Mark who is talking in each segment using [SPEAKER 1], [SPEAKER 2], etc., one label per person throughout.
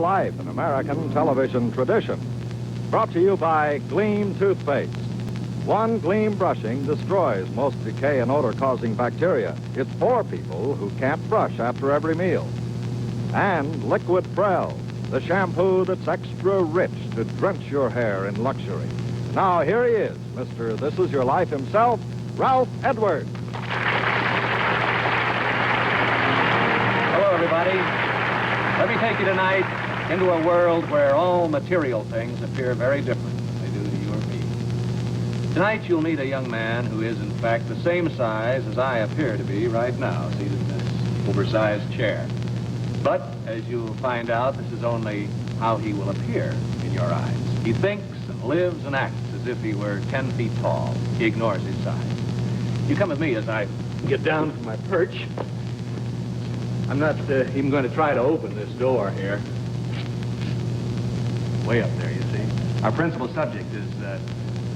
[SPEAKER 1] Life, an American television tradition. Brought to you by Gleam Toothpaste. One Gleam brushing destroys most decay and odor-causing bacteria. It's for people who can't brush after every meal. And Liquid Prel, the shampoo that's extra rich to drench your hair in luxury. Now, here he is, Mr. This Is Your Life himself, Ralph Edwards.
[SPEAKER 2] Hello, everybody. Let me take you tonight into a world where all material things appear very different than they do to you or me. Tonight, you'll meet a young man who is, in fact, the same size as I appear to be right now, seated in this oversized chair. But, as you'll find out, this is only how he will appear in your eyes. He thinks and lives and acts as if he were 10 feet tall. He ignores his size. You come with me as I get down from my perch. I'm not even going to try to open this door here. Way up there, you see. Our principal subject is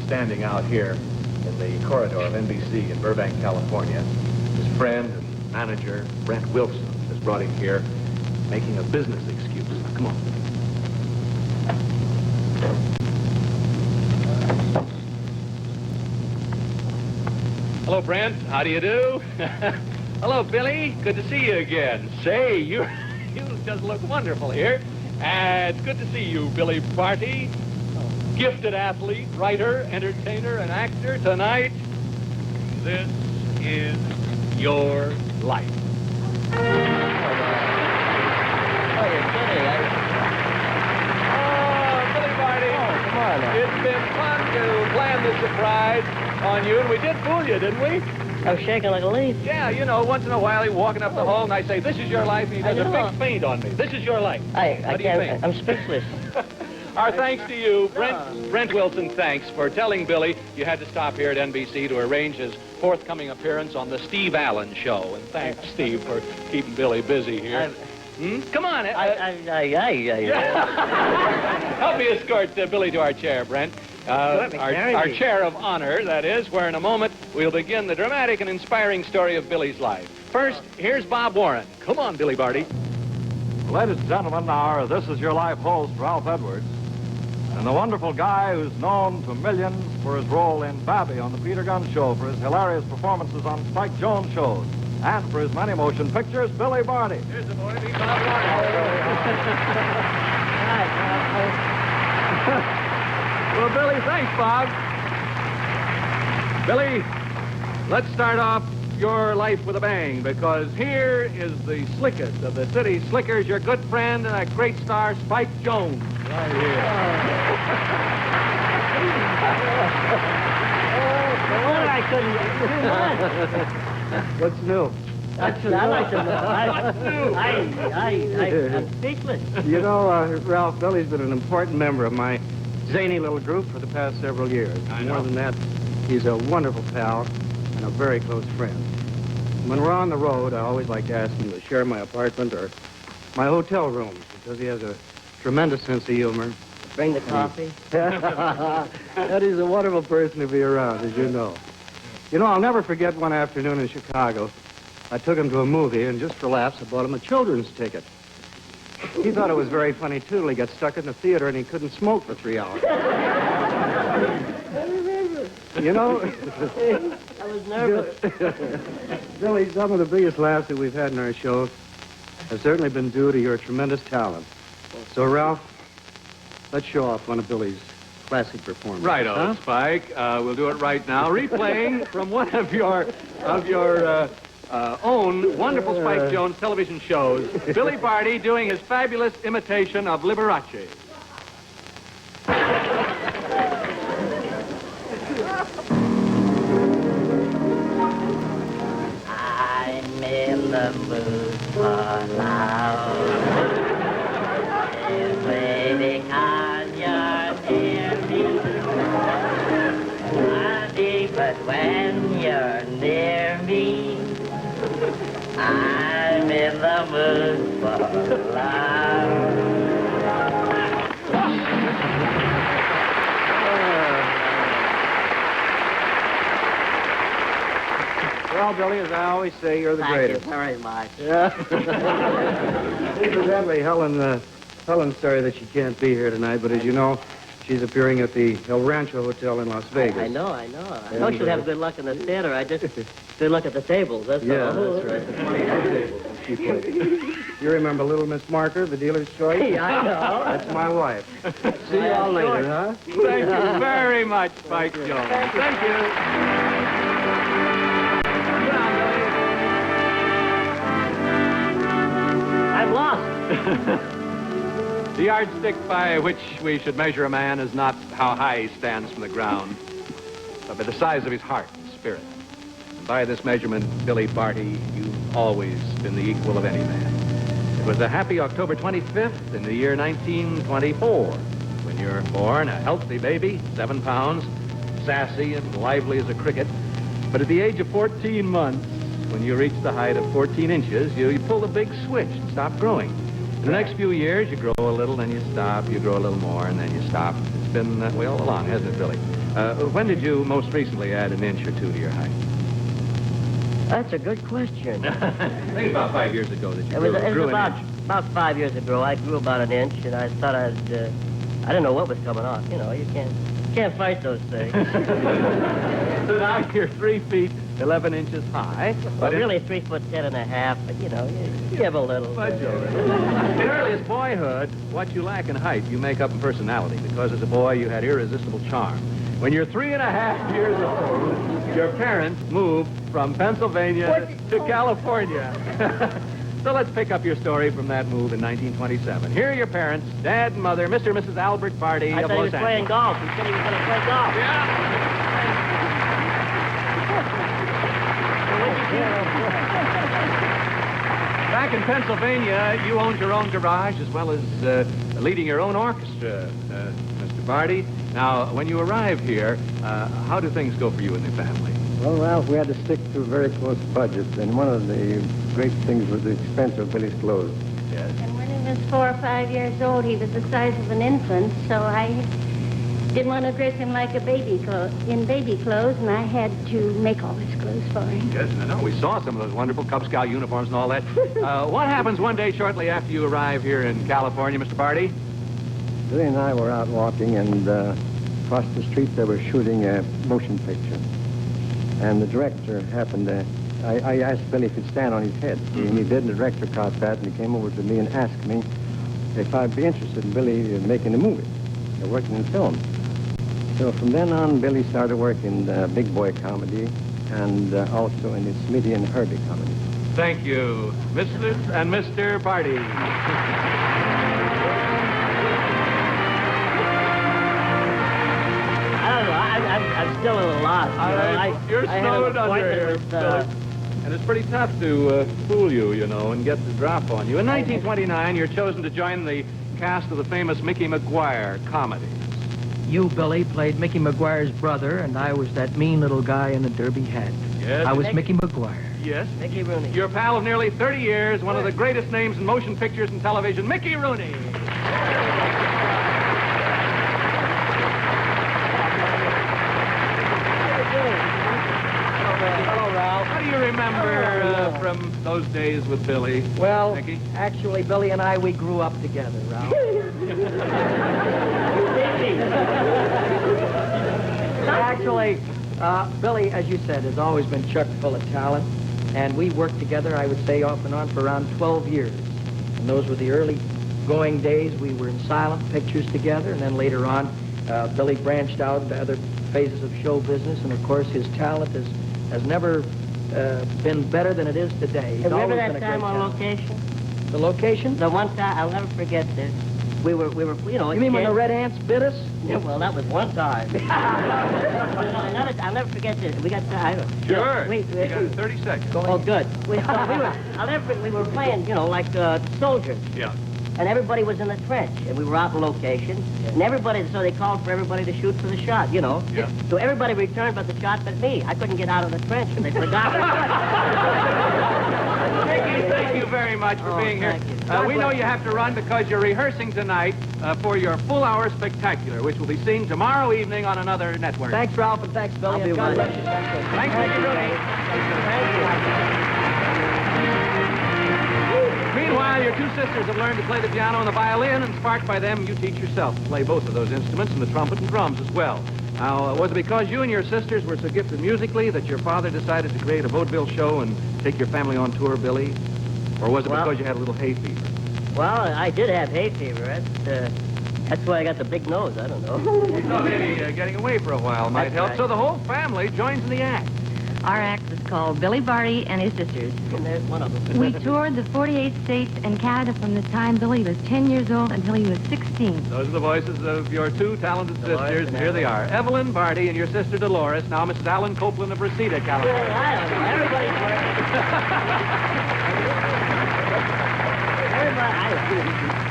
[SPEAKER 2] standing out here in the corridor of NBC in Burbank, California. His friend and manager, Brent Wilson, has brought him here, making a business excuse. Now, come on. Hello, Brent. How do you do? Hello, Billy. Good to see you again. Say, you just look wonderful here. And it's good to see you, Billy Barty. Gifted athlete, writer, entertainer, and actor. Tonight, this is your life.
[SPEAKER 3] Oh, you're kidding.
[SPEAKER 2] Oh, Billy Barty.
[SPEAKER 3] Oh, come on now.
[SPEAKER 2] It's been fun to plan this surprise on you, and we did fool you, didn't we?
[SPEAKER 3] I was shaking like a leaf.
[SPEAKER 2] Yeah, you know, once in a while, he's walking up the hall, and I say, this is your life, and he does a big feint on me. This is your life.
[SPEAKER 3] I
[SPEAKER 2] What do you
[SPEAKER 3] can't.
[SPEAKER 2] think?
[SPEAKER 3] I'm speechless.
[SPEAKER 2] Our thanks to you, Brent Wilson, thanks for telling Billy you had to stop here at NBC to arrange his forthcoming appearance on the Steve Allen Show. And thanks, Steve, for keeping Billy busy here. Come on. Help me escort Billy to our chair, Brent. Our chair of honor, that is, where in a moment we'll begin the dramatic and inspiring story of Billy's life. First, here's Bob Warren. Come on, Billy Barty.
[SPEAKER 1] Ladies and gentlemen, our This Is Your Life host, Ralph Edwards, and the wonderful guy who's known to millions for his role in Babby on the Peter Gunn Show, for his hilarious performances on Spike Jones shows, and for his many motion pictures, Billy Barty.
[SPEAKER 2] Here's the boy, Bob Warren. Well, Billy, thanks, Bob. Billy, let's start off your life with a bang, because here is the slickest of the city slickers, your good friend and a great star, Spike Jones. Right here.
[SPEAKER 3] I couldn't.
[SPEAKER 1] What's new?
[SPEAKER 3] I like to know. I'm speechless.
[SPEAKER 4] You know, Ralph, Billy's been an important member of my zany little group for the past several years. More than that, he's a wonderful pal and a very close friend. When we're on the road, I always like to ask him to share my apartment or my hotel room, because he has a tremendous sense of humor.
[SPEAKER 3] Bring the coffee.
[SPEAKER 4] And he's a wonderful person to be around, as you know. You know, I'll never forget one afternoon in Chicago. I took him to a movie, and just for laughs, I bought him a children's ticket. He thought it was very funny, too, till he got stuck in the theater and he couldn't smoke for 3 hours. You know,
[SPEAKER 3] I was nervous.
[SPEAKER 4] Billy, some of the biggest laughs that we've had in our show have certainly been due to your tremendous talent. So, Ralph, let's show off one of Billy's classic performances.
[SPEAKER 2] Right-o,
[SPEAKER 4] huh?
[SPEAKER 2] Spike. We'll do it right now. Replaying from one of your own wonderful Spike Jones television shows, Billy Barty doing his fabulous imitation of Liberace.
[SPEAKER 3] I'm in the mood for love. It's really because you're near me. Honey, but when you're near me, I'm in the mood for love.
[SPEAKER 4] Well, Billy, as I always say, you're the
[SPEAKER 3] Thank
[SPEAKER 4] greatest.
[SPEAKER 3] you very much.
[SPEAKER 4] Yeah. Incidentally, Helen, Helen's sorry that she can't be here tonight, but as you know, she's appearing at the El Rancho Hotel in Las Vegas.
[SPEAKER 3] I know. I know she'll have good luck in the theater. I just good luck at the tables, that's
[SPEAKER 4] Yeah,
[SPEAKER 3] all.
[SPEAKER 4] that's right. The 22 tables that she played. You remember Little Miss Marker, the dealer's choice?
[SPEAKER 3] Yeah, I know.
[SPEAKER 4] That's my wife. See you all later, huh?
[SPEAKER 2] Thank you very much, Spike Jones. Thank you.
[SPEAKER 3] I've lost.
[SPEAKER 2] The yardstick by which we should measure a man is not how high he stands from the ground, but by the size of his heart and spirit. And by this measurement, Billy Barty, you've always been the equal of any man. It was a happy October 25th in the year 1924 when you were born, a healthy baby, 7 pounds, sassy and lively as a cricket. But at the age of 14 months, when you reach the height of 14 inches, you pull the big switch and stop growing. In the next few years, you grow a little, then you stop, you grow a little more, and then you stop. It's been that way all along, hasn't it, Billy? When did you most recently add an inch or two to your height?
[SPEAKER 3] That's a good question.
[SPEAKER 2] I think about 5 years ago that you
[SPEAKER 3] It was
[SPEAKER 2] grew an
[SPEAKER 3] about
[SPEAKER 2] inch.
[SPEAKER 3] 5 years ago. I grew about an inch, and I thought I didn't know what was coming off. You know, you can't fight those things.
[SPEAKER 2] So now you're 3 feet 11 inches high.
[SPEAKER 3] Well, really 3 foot 10.5, but you know, you give a little.
[SPEAKER 2] In earliest boyhood, what you lack in height, you make up in personality, because as a boy, you had irresistible charm. When you're 3.5 years old, your parents moved from Pennsylvania to California. So let's pick up your story from that move in 1927. Here are your parents, Dad and Mother, Mr. and Mrs. Albert Barty
[SPEAKER 3] I
[SPEAKER 2] of
[SPEAKER 3] thought he
[SPEAKER 2] Los
[SPEAKER 3] was playing
[SPEAKER 2] Angeles.
[SPEAKER 3] golf. He said he was going to play golf.
[SPEAKER 2] Back in Pennsylvania, you owned your own garage as well as leading your own orchestra, Mr. Barty. Now, when you arrive here, how do things go for you and the family?
[SPEAKER 5] Well, Ralph, we had to stick to very close budgets, and one of the great things was the expense of Billy's clothes.
[SPEAKER 2] Yes.
[SPEAKER 6] And when he was 4 or 5 years old, he was the size of an infant, so I didn't want to dress him like a baby in baby clothes, and I had to make all his clothes for him.
[SPEAKER 2] Yes, I know. We saw some of those wonderful Cub Scout uniforms and all that. What happens one day shortly after you arrive here in California, Mr. Barty?
[SPEAKER 5] Billy and I were out walking, and across the street they were shooting a motion picture. And the director happened to... I asked Billy if he'd stand on his head. And he did, and the director caught that, and he came over to me and asked me if I'd be interested in Billy making a movie, working in film. So from then on, Billy started working in big boy comedy and also in the Smitty and Herbie comedy.
[SPEAKER 2] Thank you, Mrs. and Mr. Barty.
[SPEAKER 3] I don't know. I'm still a little lost.
[SPEAKER 2] You're
[SPEAKER 3] I had an
[SPEAKER 2] snowed under
[SPEAKER 3] appointment
[SPEAKER 2] here,
[SPEAKER 3] with,
[SPEAKER 2] Billy. And it's pretty tough to fool you, you know, and get the drop on you. In 1929, you're chosen to join the cast of the famous Mickey Maguire comedy.
[SPEAKER 7] You, Billy, played Mickey Maguire's brother, and I was that mean little guy in the derby hat.
[SPEAKER 2] Yes.
[SPEAKER 7] I was Mickey Maguire.
[SPEAKER 2] Yes.
[SPEAKER 3] Mickey Rooney.
[SPEAKER 2] Your pal of nearly 30 years, one of the greatest names in motion pictures and television, Mickey Rooney. Hello, Ralph. What do you remember from those days with Billy?
[SPEAKER 7] Well,
[SPEAKER 2] Mickey?
[SPEAKER 7] actually, Billy and I, we grew up together, Ralph. Actually, Billy, as you said, has always been chock full of talent, and we worked together, I would say, off and on for around 12 years. And those were the early going days. We were in silent pictures together, and then later on, Billy branched out into other phases of show business, and of course, his talent has never been better than it is today. He's
[SPEAKER 3] Remember
[SPEAKER 7] always
[SPEAKER 3] that
[SPEAKER 7] been a
[SPEAKER 3] time
[SPEAKER 7] great
[SPEAKER 3] on
[SPEAKER 7] talent.
[SPEAKER 3] location?
[SPEAKER 7] The location?
[SPEAKER 3] The one time, I'll never forget this. We were, you know,
[SPEAKER 7] You mean when
[SPEAKER 3] kids.
[SPEAKER 7] the red ants bit us?
[SPEAKER 3] Yeah, well, that was one time. I'll never forget this. We got time.
[SPEAKER 2] Sure.
[SPEAKER 3] We,
[SPEAKER 2] You got 30 seconds.
[SPEAKER 3] oh, good. We were playing, you know, like soldiers.
[SPEAKER 2] Yeah.
[SPEAKER 3] And everybody was in the trench, and we were out in location. And everybody, so they called for everybody to shoot for the shot, you know.
[SPEAKER 2] Yeah.
[SPEAKER 3] So everybody returned but the shot but me. I couldn't get out of the trench, and they forgot.
[SPEAKER 2] Mickey, thank you very much for being here.
[SPEAKER 3] thank you.
[SPEAKER 2] We know you have to run because you're rehearsing tonight for your full-hour spectacular, which will be seen tomorrow evening on another network.
[SPEAKER 7] Thanks, Ralph, and thanks, Billy.
[SPEAKER 3] I'll be
[SPEAKER 7] and God
[SPEAKER 3] right.
[SPEAKER 7] bless you.
[SPEAKER 2] Thanks, Mickey Rooney.
[SPEAKER 3] Thank you.
[SPEAKER 2] Meanwhile, your two sisters have learned to play the piano and the violin, and sparked by them, you teach yourself to play both of those instruments and the trumpet and drums as well. Now, was it because you and your sisters were so gifted musically that your father decided to create a vaudeville show and take your family on tour, Billy? Or was it because you had a little hay fever?
[SPEAKER 3] Well, I did have hay fever. That's why I got the big nose. I don't know.
[SPEAKER 2] So maybe getting away for a while might
[SPEAKER 3] That's
[SPEAKER 2] help.
[SPEAKER 3] right.
[SPEAKER 2] So the whole family joins in the act.
[SPEAKER 8] Our act is called Billy Barty and His Sisters.
[SPEAKER 3] And there's one of them.
[SPEAKER 8] We toured the 48 states and Canada from the time Billy was 10 years old until he was 16.
[SPEAKER 2] Those are the voices of your two talented
[SPEAKER 3] Dolores
[SPEAKER 2] sisters, and
[SPEAKER 3] and
[SPEAKER 2] here they are. Evelyn Barty and your sister Dolores, now Mrs. Alan Copeland of Reseda, California.
[SPEAKER 3] I don't know. Everybody's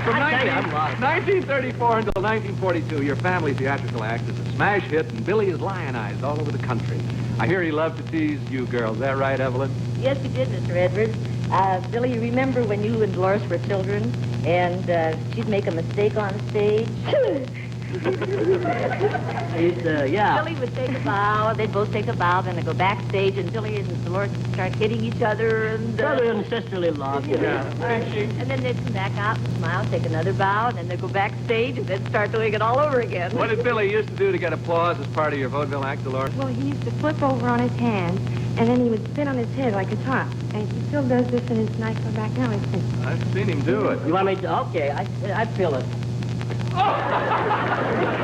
[SPEAKER 2] From
[SPEAKER 3] I tell you, I'm lost.
[SPEAKER 2] 1934 until 1942, your family theatrical act is a smash hit, and Billy is lionized all over the country. I hear he loved to tease you girls. Is that right, Evelyn?
[SPEAKER 8] Yes, he did, Mr. Edwards. Billy, you remember when you and Dolores were children and she'd make a mistake on stage?
[SPEAKER 3] Yeah.
[SPEAKER 8] Billy would take a bow, they'd both take a bow, then they'd go backstage, and Billy and Dolores would start hitting each other, and...
[SPEAKER 3] Brother and sisterly love.
[SPEAKER 8] And then they'd come back out and smile, take another bow, and then they'd go backstage, and then start doing it all over again.
[SPEAKER 2] What did Billy used to do to get applause as part of your vaudeville act, Dolores?
[SPEAKER 9] Well, he used to flip over on his hands, and then he would spin on his head like a top. And he still does this in his nice one back now. He spins.
[SPEAKER 2] I've seen him do it.
[SPEAKER 3] You want me to? Okay, I feel it.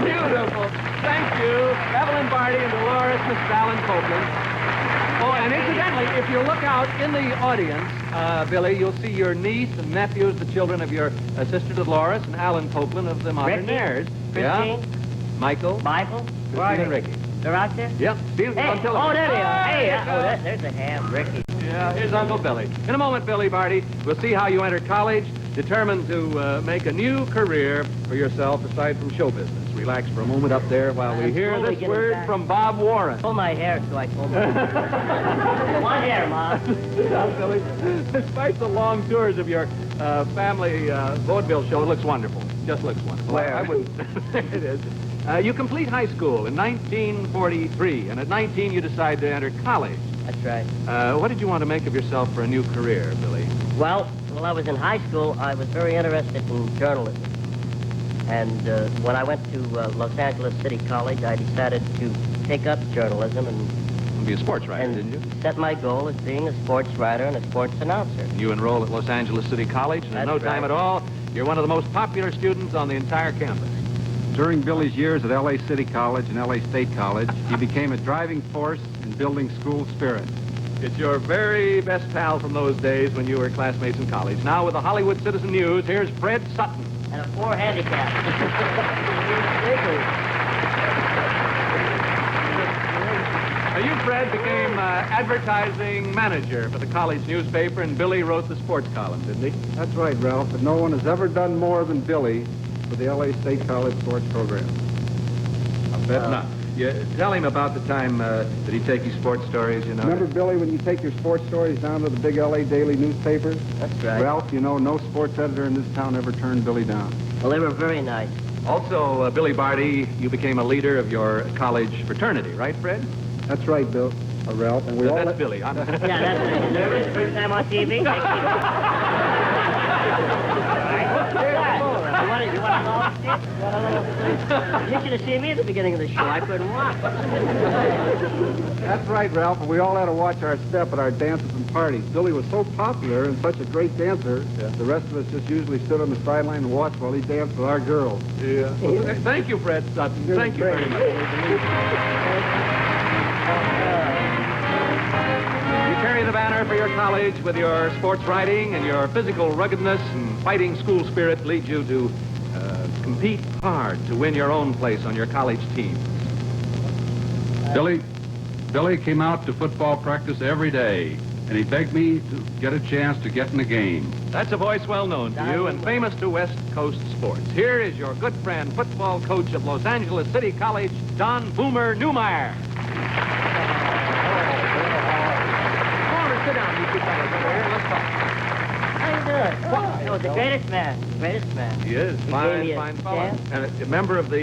[SPEAKER 2] Beautiful. Thank you. Evelyn Barty and Dolores, Mrs. Alan Copeland. Oh, and incidentally, if you look out in the audience, Billy, you'll see your niece and nephews, the children of your sister Dolores and Alan Copeland of the Modernaires.
[SPEAKER 3] Christine?
[SPEAKER 2] Michael.
[SPEAKER 3] Michael?
[SPEAKER 2] Christine and Ricky.
[SPEAKER 3] They're out there?
[SPEAKER 2] Yep. Steve,
[SPEAKER 3] Hey,
[SPEAKER 2] on television.
[SPEAKER 3] oh, there they are. Hey,
[SPEAKER 2] there you go.
[SPEAKER 3] there's a ham, Ricky.
[SPEAKER 2] Yeah, here's Uncle Billy. In a moment, Billy Barty, we'll see how you enter college, determined to make a new career for yourself aside from show business. Relax for a moment up there while we
[SPEAKER 3] I'm
[SPEAKER 2] hear
[SPEAKER 3] slowly
[SPEAKER 2] this
[SPEAKER 3] getting
[SPEAKER 2] word
[SPEAKER 3] back.
[SPEAKER 2] from Bob Warren.
[SPEAKER 3] Pull my hair so I comb it. One hair, Mom.
[SPEAKER 2] Now, Billy, despite the long tours of your family vaudeville show, it looks wonderful. Just looks wonderful.
[SPEAKER 3] Where?
[SPEAKER 2] I wouldn't. It is. You complete high school in 1943, and at 19 you decide to enter college.
[SPEAKER 3] That's right.
[SPEAKER 2] What did you want to make of yourself for a new career, Billy?
[SPEAKER 3] Well, while I was in high school, I was very interested in journalism. And when I went to Los Angeles City College, I decided to take up journalism and
[SPEAKER 2] Be a sports writer, didn't you?
[SPEAKER 3] set my goal as being a sports writer and a sports announcer.
[SPEAKER 2] You enroll at Los Angeles City College, and in
[SPEAKER 3] That's
[SPEAKER 2] no time
[SPEAKER 3] right.
[SPEAKER 2] at all, you're one of the most popular students on the entire campus.
[SPEAKER 1] During Billy's years at L.A. City College and L.A. State College, he became a driving force in building school spirit.
[SPEAKER 2] It's your very best pal from those days when you were classmates in college. Now with the Hollywood Citizen News, here's Fred Sutton.
[SPEAKER 3] And a 4 handicap.
[SPEAKER 2] You, Fred, became advertising manager for the college newspaper, and Billy wrote the sports column, didn't he?
[SPEAKER 1] That's right, Ralph, but no one has ever done more than Billy for the L.A. State College sports program.
[SPEAKER 2] I bet not. You tell him about the time that he'd take his sports stories, you know.
[SPEAKER 1] Remember, Billy, when you take your sports stories down to the big L.A. daily newspapers?
[SPEAKER 3] That's right.
[SPEAKER 1] Ralph, you know, no sports editor in this town ever turned Billy down.
[SPEAKER 3] Well, they were very nice.
[SPEAKER 2] Also, Billy Barty, you became a leader of your college fraternity, right, Fred?
[SPEAKER 1] That's right, Bill, Ralph, and we all...
[SPEAKER 2] That's Billy. I'm...
[SPEAKER 3] Yeah, that's it. Nervous first time on TV? You want to know? You should have seen me at the beginning of the show. I couldn't walk.
[SPEAKER 1] That's right, Ralph, and we all had to watch our step at our dances and parties. Billy was so popular and such a great dancer, the rest of us just usually stood on the sideline and watched while he danced with our girls.
[SPEAKER 2] Yeah. Well, thank you, Fred Sutton. Thank you very much. You carry the banner for your college with your sports writing, and your physical ruggedness and fighting school spirit lead you to compete hard to win your own place on your college team.
[SPEAKER 10] Billy came out to football practice every day, and he begged me to get a chance to get in the game.
[SPEAKER 2] That's a voice well known to you and famous to West Coast sports. Here is your good friend, football coach of Los Angeles City College, Don Boomer Newmeyer. Sit down, you two fellas over here. Let's talk.
[SPEAKER 3] How you doing? No, the greatest man. Greatest man.
[SPEAKER 2] He is.
[SPEAKER 3] He gave
[SPEAKER 2] Fine,
[SPEAKER 3] me a
[SPEAKER 2] fine fellow.
[SPEAKER 3] chance.
[SPEAKER 2] And a member of the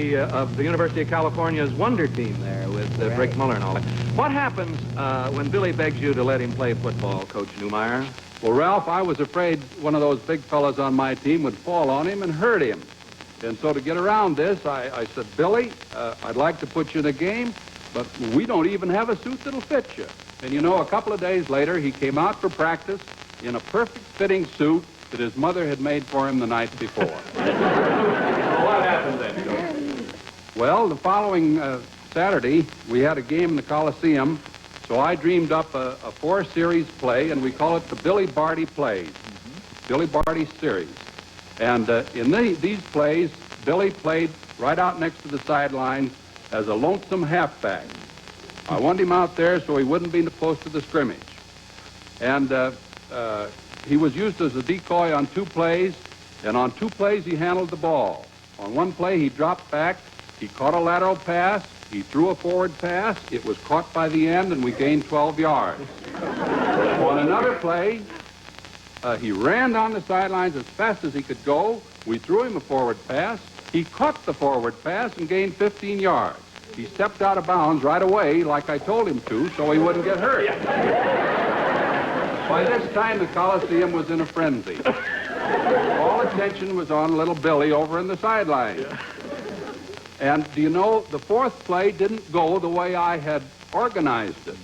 [SPEAKER 2] University of California's Wonder Team there with Rick Muller and all that. What happens when Billy begs you to let him play football, Coach Newmeyer?
[SPEAKER 10] Well, Ralph, I was afraid one of those big fellas on my team would fall on him and hurt him. And so to get around this, I said, Billy, I'd like to put you in a game, but we don't even have a suit that'll fit you. And you know, a couple of days later, he came out for practice in a perfect fitting suit that his mother had made for him the night before.
[SPEAKER 2] Well, what happened then, Coach?
[SPEAKER 10] Well, the following Saturday, we had a game in the Coliseum, so I dreamed up a 4-series play, and we call it the Billy Barty Plays. Billy Barty Series. And in these plays, Billy played right out next to the sidelines as a lonesome halfback. I wanted him out there so he wouldn't be close to the scrimmage. And he was used as a decoy on 2 plays, and on 2 plays he handled the ball. On 1 play he dropped back, he caught a lateral pass, he threw a forward pass, it was caught by the end, and we gained 12 yards. On another play, he ran down the sidelines as fast as he could go. We threw him a forward pass. He caught the forward pass and gained 15 yards. He stepped out of bounds right away like I told him to so he wouldn't get hurt. By this time, the Coliseum was in a frenzy. All attention was on little Billy over in the sidelines. And do you know, the 4th play didn't go the way I had organized it.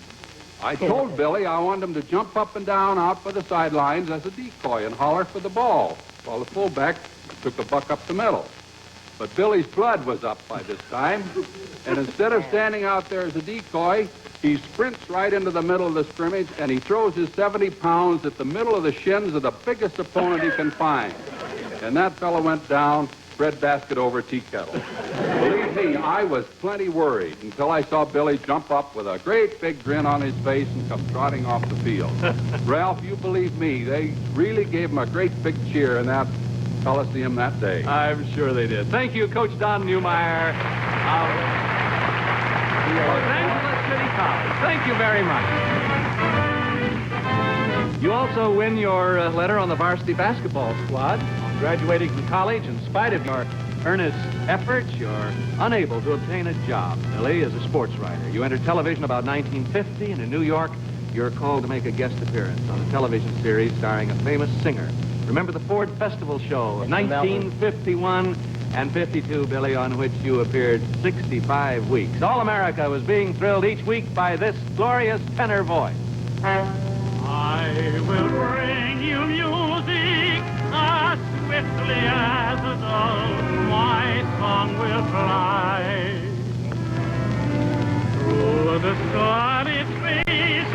[SPEAKER 10] I told Billy I wanted him to jump up and down out by the sidelines as a decoy and holler for the ball, while the fullback took a buck up the middle. But Billy's blood was up by this time, and instead of standing out there as a decoy, he sprints right into the middle of the scrimmage, and he throws his 70 pounds at the middle of the shins of the biggest opponent he can find. And that fellow went down, breadbasket over tea kettle. Believe me, I was plenty worried until I saw Billy jump up with a great big grin on his face and come trotting off the field. Ralph, you believe me, they really gave him a great big cheer in that Coliseum that day.
[SPEAKER 2] I'm sure they did. Thank you, Coach Don Newmeyer of Los Angeles City College. Thank you very much. You also win your letter on the varsity basketball squad. Graduating from college, in spite of your earnest efforts, you're unable to obtain a job, Billy, as a sports writer. You entered television about 1950, and in New York, you're called to make a guest appearance on a television series starring a famous singer. Remember the Ford Festival show of 1951 and 52, Billy, on which you appeared 65 weeks. All America was being thrilled each week by this glorious tenor voice.
[SPEAKER 11] I will bring you music as swiftly as a dove, my song will fly. Through the sunny spaces,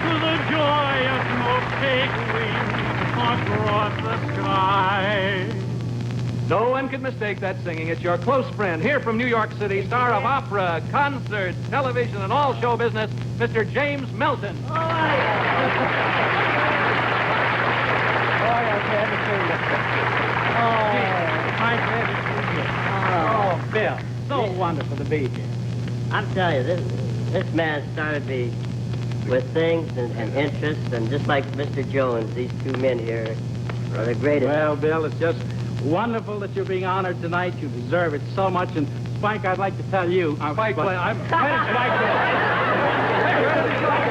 [SPEAKER 11] to the joy of no-fake wings across the sky.
[SPEAKER 2] No one could mistake that singing. It's your close friend here from New York City, star of opera, concerts, television, and all show business, Mr. James Melton.
[SPEAKER 3] Oh, glad to see you.
[SPEAKER 7] I'm glad to see you. Oh, Bill, so wonderful to be here.
[SPEAKER 3] I'm telling you, this man started me with things and interests, and just like Mr. Jones, these 2 men here are the greatest.
[SPEAKER 7] Well, Bill, it's just wonderful that you're being honored tonight. You deserve it so much. And Spike, I'd like to tell you.
[SPEAKER 2] Spike, I'm Spike.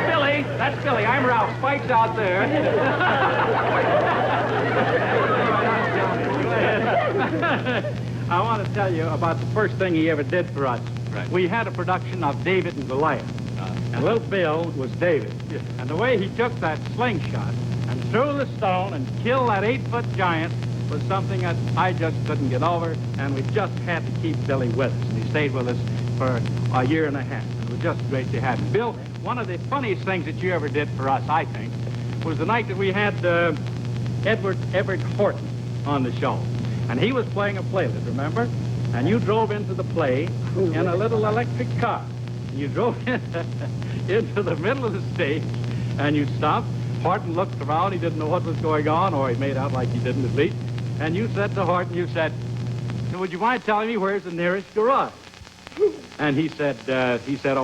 [SPEAKER 2] Billy, that's Billy. I'm Ralph. Spike's out there.
[SPEAKER 7] I want to tell you about the first thing he ever did for us.
[SPEAKER 2] Right.
[SPEAKER 7] We had a production of David and Goliath. And little Bill was David. And the way he took that slingshot and threw the stone and killed that 8-foot giant was something that I just couldn't get over, and we just had to keep Billy with us. And he stayed with us for a year and a half. It was just great to have him. Bill, one of the funniest things that you ever did for us, I think, was the night that we had Edward Horton on the show. And he was playing a playlet, remember? And you drove into the play in a little electric car. You drove into the middle of the stage, and you stopped. Horton looked around. He didn't know what was going on, or he made out like he didn't at least. And you said to Horton, you said, so would you mind telling me where's the nearest garage? And he said, oh,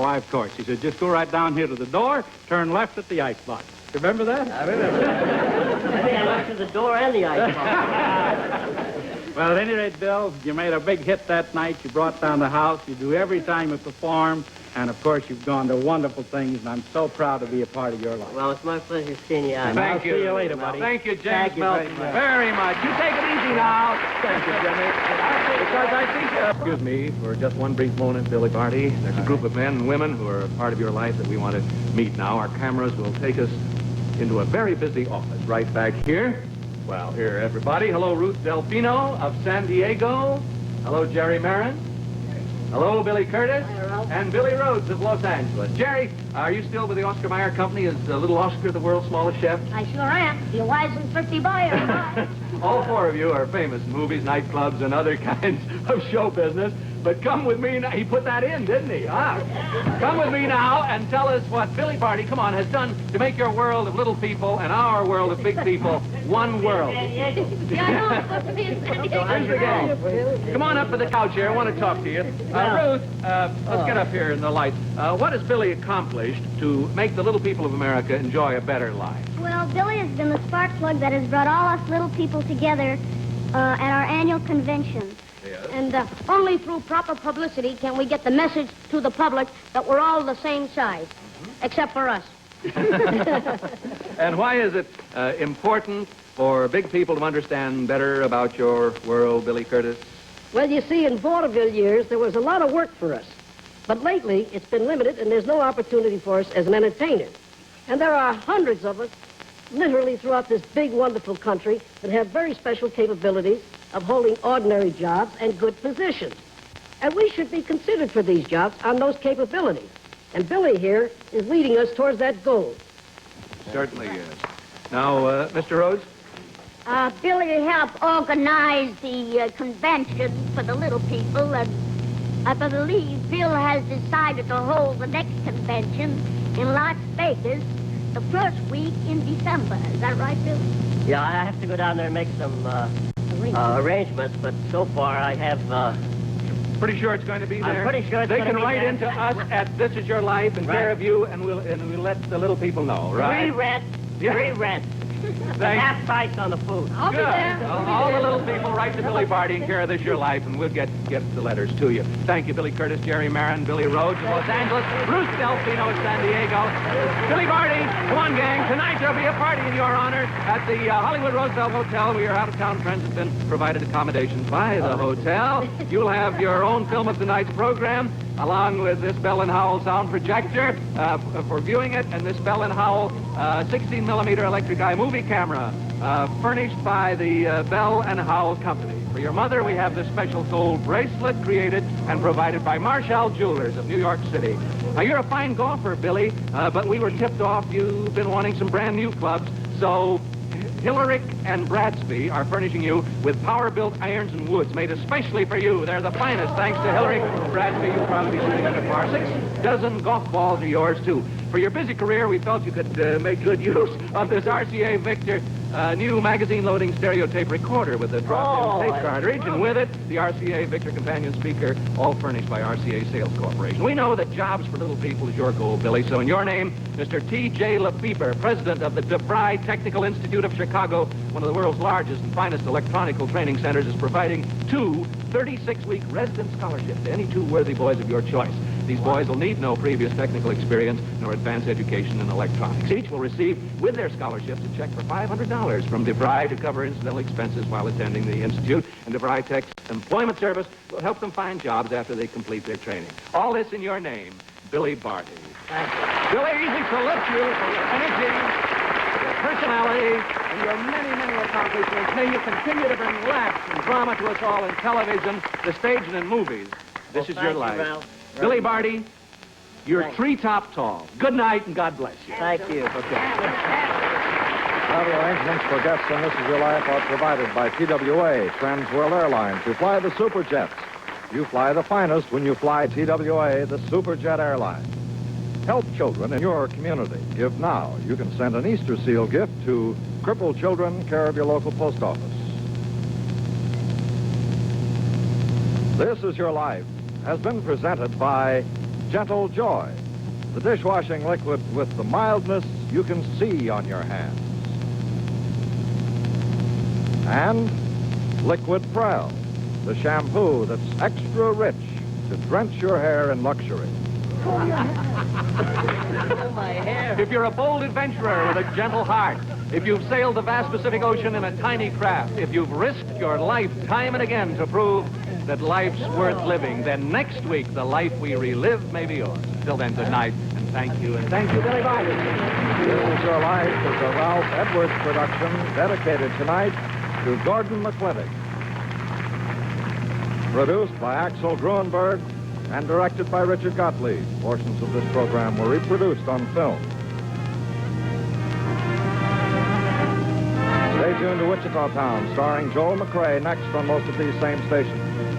[SPEAKER 7] of course. He said, just go right down here to the door, turn left at the ice box. Remember that?
[SPEAKER 3] I remember. answer the door and the icebox.
[SPEAKER 12] Well, at any rate, Bill, you made a big hit that night. You brought down the house. You do every time you perform. And, of course, you've gone to wonderful things, and I'm so proud to be a part of your life.
[SPEAKER 3] Well, it's my pleasure seeing you out.
[SPEAKER 12] Thank you. See you later, buddy.
[SPEAKER 2] Thank you, James
[SPEAKER 3] Thank you
[SPEAKER 2] Melton,
[SPEAKER 3] very much.
[SPEAKER 2] You take it easy now. Thank you, Jimmy. Because I think, excuse me, for just one brief moment, Billy Barty. There's a group of men and women who are a part of your life that we want to meet now. Our cameras will take us into a very busy office right back here. Well, here, everybody. Hello, Ruth Delfino of San Diego. Hello, Jerry Maren. Hello, Billy Curtis. And Billy Rhodes of Los Angeles. Jerry, are you still with the Oscar Mayer Company as little Oscar, the world's smallest chef?
[SPEAKER 6] I sure am. You're wise and thrifty buyer.
[SPEAKER 2] All four of you are famous in movies, nightclubs, and other kinds of show business. But come with me now. He put that in, didn't he? Huh? Come with me now and tell us what Billy Barty, come on, has done to make your world of little people and our world of big people one world. Come on up to the couch here. I want to talk to you. Ruth, let's get up here in the light. What has Billy accomplished to make the little people of America enjoy a better life?
[SPEAKER 6] Well, Billy has been the spark plug that has brought all us little people together at our annual convention.
[SPEAKER 2] Yes.
[SPEAKER 6] And only through proper publicity can we get the message to the public that we're all the same size, except for us.
[SPEAKER 2] And why is it important for big people to understand better about your world, Billy Curtis?
[SPEAKER 13] Well, you see, in vaudeville years, there was a lot of work for us. But lately, it's been limited, and there's no opportunity for us as an entertainer. And there are hundreds of us, literally throughout this big, wonderful country, that have very special capabilities of holding ordinary jobs and good positions. And we should be considered for these jobs on those capabilities. And Billy here is leading us towards that goal.
[SPEAKER 2] Certainly is. Now, Mr. Rhodes?
[SPEAKER 6] Billy helped organize the convention for the little people, and I believe Bill has decided to hold the next convention in Las Vegas the first week in December. Is that right, Bill?
[SPEAKER 3] Yeah, I have to go down there and make some arrangements, but so far I have...
[SPEAKER 2] Pretty sure it's going to be there?
[SPEAKER 3] I'm pretty sure it's
[SPEAKER 2] They
[SPEAKER 3] going to
[SPEAKER 2] can
[SPEAKER 3] be
[SPEAKER 2] write
[SPEAKER 3] there.
[SPEAKER 2] into us at This Is Your Life and care of you, and we'll let the little people know, right?
[SPEAKER 3] Free rent.
[SPEAKER 2] Yeah.
[SPEAKER 3] Free rent.
[SPEAKER 2] Thanks.
[SPEAKER 3] Half price on the food.
[SPEAKER 6] I'll be
[SPEAKER 2] Good.
[SPEAKER 6] there.
[SPEAKER 2] All the little people write to Billy Barty and care of This Your Life, and we'll get the letters to you. Thank you, Billy Curtis, Jerry Maren, Billy Rhodes of Los Angeles, Ruth Delfino of San Diego, Billy Barty. Come on, gang. Tonight there'll be a party in your honor at the Hollywood Roosevelt Hotel. We are out-of-town friends have been provided accommodations by the hotel. You'll have your own film of tonight's program, along with this Bell & Howell sound projector for viewing it, and this Bell & Howell 16-millimeter electric eye movie camera furnished by the Bell & Howell Company. For your mother, we have this special gold bracelet created and provided by Marshall Jewelers of New York City. Now, you're a fine golfer, Billy, but we were tipped off you've been wanting some brand new clubs, so Hillerick and Bradsby are furnishing you with power-built irons and woods made especially for you. They're the finest, thanks to Hillerick and Bradsby. You'll probably be shooting at a par. 6 dozen golf balls are yours, too. For your busy career, we felt you could make good use of this RCA Victor new magazine-loading stereo tape recorder with a drop-in tape cartridge, and with it, the RCA Victor companion speaker, all furnished by RCA Sales Corporation. We know that jobs for little people is your goal, Billy, so in your name, Mr. T.J. Lefebvre, president of the DeVry Technical Institute of Chicago, one of the world's largest and finest electronical training centers, is providing 2 36-week resident scholarships to any 2 worthy boys of your choice. These boys will need no previous technical experience nor advanced education in electronics. Each will receive, with their scholarships, a check for $500 from DeVry to cover incidental expenses while attending the Institute, and DeVry Tech's employment service will help them find jobs after they complete their training. All this in your name, Billy Barty.
[SPEAKER 3] Thank you.
[SPEAKER 2] Billy, we salute you for your energy, your personality, and your many, many accomplishments. May you continue to bring laughs and drama to us all in television, the stage, and in movies. This is your life.
[SPEAKER 3] Ralph.
[SPEAKER 2] Billy Barty, you're treetop tall. Good night, and God bless you.
[SPEAKER 3] Thank you.
[SPEAKER 2] Okay.
[SPEAKER 1] Travel arrangements for guests on This Is Your Life are provided by TWA, Trans World Airlines, who fly the Superjets. You fly the finest when you fly TWA, the Superjet airline. Help children in your community. Give now. You can send an Easter seal gift to Crippled Children, care of your local post office. This Is Your Life has been presented by Gentle Joy, the dishwashing liquid with the mildness you can see on your hands. And Liquid Prel, the shampoo that's extra rich to drench your hair in luxury.
[SPEAKER 3] Oh, my hair.
[SPEAKER 2] If you're a bold adventurer with a gentle heart, if you've sailed the vast Pacific Ocean in a tiny craft, if you've risked your life time and again to prove that life's worth living, then next week the life we relive may be yours. Till then, good night, and thank you, Billy Barty.
[SPEAKER 1] This Is Your Life is a Ralph Edwards production dedicated tonight to Gordon McClintock. Produced by Axel Gruenberg and directed by Richard Gottlieb. Portions of this program were reproduced on film. Stay tuned to Wichita Town, starring Joel McRae, next on most of these same stations.